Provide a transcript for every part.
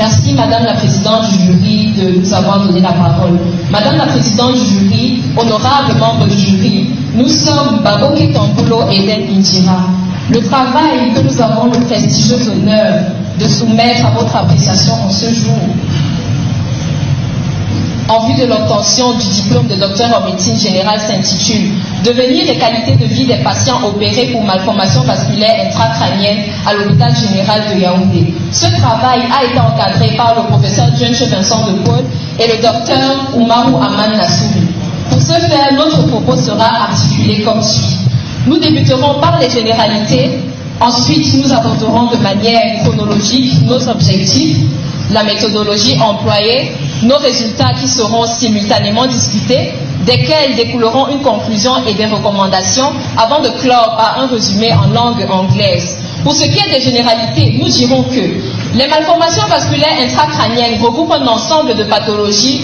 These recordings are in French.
Merci Madame la Présidente du jury de nous avoir donné la parole. Madame la Présidente du jury, honorable membre du jury, nous sommes Baboke Tambulo et Eden Indira. Le travail que nous avons le prestigieux honneur de soumettre à votre appréciation en ce jour, en vue de l'obtention du diplôme de docteur en médecine générale, s'intitule « Devenir et qualité de vie des patients opérés pour malformation vasculaire intracrânienne à l'hôpital général de Yaoundé ». Ce travail a été encadré par le professeur Djenche Vincent de Paul et le docteur Oumarou Aman Nassouri. Pour ce faire, notre propos sera articulé comme suit. Nous débuterons par les généralités, ensuite nous aborderons de manière chronologique nos objectifs, la méthodologie employée, nos résultats qui seront simultanément discutés, desquels découleront une conclusion et des recommandations avant de clore par un résumé en langue anglaise. Pour ce qui est des généralités, nous dirons que les malformations vasculaires intracrâniennes regroupent un ensemble de pathologies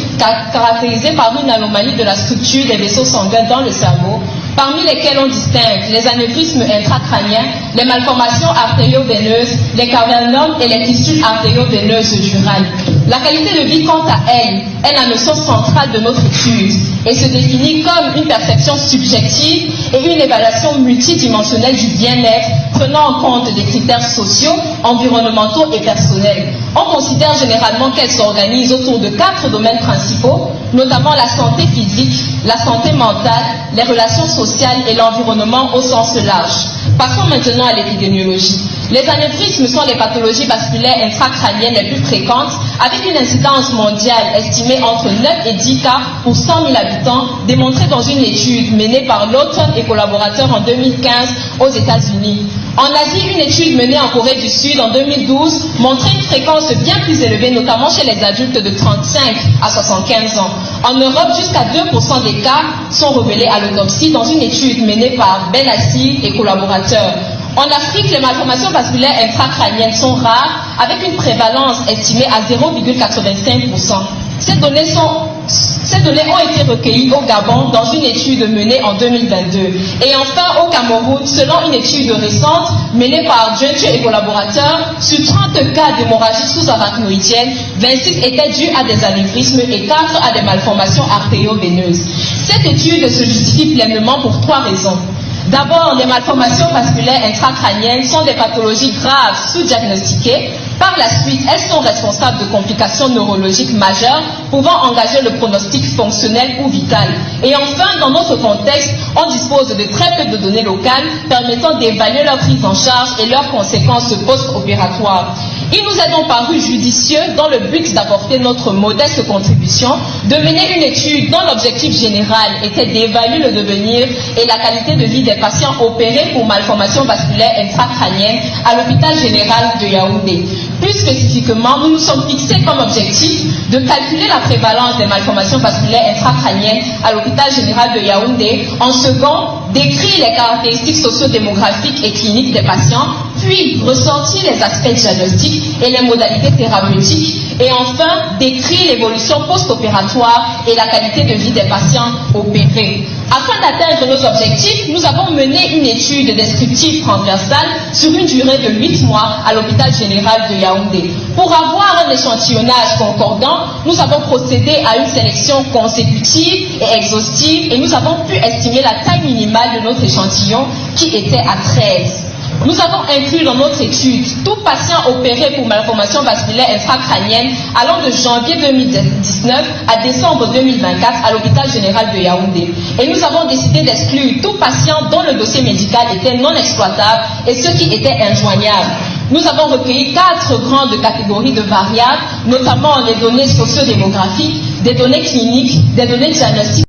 caractérisées par une anomalie de la structure des vaisseaux sanguins dans le cerveau, parmi lesquels on distingue les anévrismes intracrâniens, les malformations artério-veineuses, les cavernomes et les tissus artério-veineuses durales. La qualité de vie, quant à elle, est la notion centrale de notre étude et se définit comme une perception subjective et une évaluation multidimensionnelle du bien-être prenant en compte des critères sociaux, environnementaux et personnels. On considère généralement qu'elle s'organise autour de 4 domaines principaux, notamment la santé physique, la santé mentale, les relations sociales et l'environnement au sens large. Passons maintenant à l'épidémiologie. Les anévrismes sont les pathologies vasculaires intracrâniennes les plus fréquentes, avec une incidence mondiale estimée entre 9 et 10 cas pour 100 000 habitants, démontrée dans une étude menée par l'auteur et collaborateur en 2015 aux États-Unis. En Asie, une étude menée en Corée du Sud en 2012 montrait une fréquence bien plus élevée, notamment chez les adultes de 35 à 75 ans. En Europe, jusqu'à 2% des cas sont révélés à l'autopsie dans une étude menée par Benassi et collaborateurs. En Afrique, les malformations vasculaires intracrâniennes sont rares, avec une prévalence estimée à 0,85%. Ces données ont été recueillies au Gabon dans une étude menée en 2022. Et enfin, au Cameroun, selon une étude récente menée par Djenche et collaborateurs, sur 30 cas d'hémorragie sous-arachnoïdienne, 26 étaient dus à des anévrismes et 4 à des malformations artério-veineuses. Cette étude se justifie pleinement pour 3 raisons. D'abord, les malformations vasculaires intracrâniennes sont des pathologies graves sous-diagnostiquées. Par la suite, elles sont responsables de complications neurologiques majeures pouvant engager le pronostic fonctionnel ou vital. Et enfin, dans notre contexte, on dispose de très peu de données locales permettant d'évaluer leur prise en charge et leurs conséquences post-opératoires. Il nous est donc paru judicieux, dans le but d'apporter notre modeste contribution, de mener une étude dont l'objectif général était d'évaluer le devenir et la qualité de vie des patients opérés pour malformations vasculaires intracrâniennes à l'hôpital général de Yaoundé. Plus spécifiquement, nous nous sommes fixés comme objectif de calculer la prévalence des malformations vasculaires intracrâniennes à l'hôpital général de Yaoundé. En second, décrire les caractéristiques socio-démographiques et cliniques des patients, puis ressortir les aspects diagnostiques et les modalités thérapeutiques, et enfin, décrire l'évolution post-opératoire et la qualité de vie des patients opérés. Afin d'atteindre nos objectifs, nous avons mené une étude descriptive transversale sur une durée de 8 mois à l'hôpital général de Yaoundé. Pour avoir un échantillonnage concordant, nous avons procédé à une sélection consécutive et exhaustive et nous avons pu estimer la taille minimale de notre échantillon qui était à 13. Nous avons inclus dans notre étude tout patient opéré pour malformation vasculaire intracrânienne allant de janvier 2019 à décembre 2024 à l'hôpital général de Yaoundé. Et nous avons décidé d'exclure tout patient dont le dossier médical était non exploitable et ceux qui étaient injoignables. Nous avons recueilli 4 grandes catégories de variables, notamment les données socio-démographiques, des données cliniques, des données diagnostiques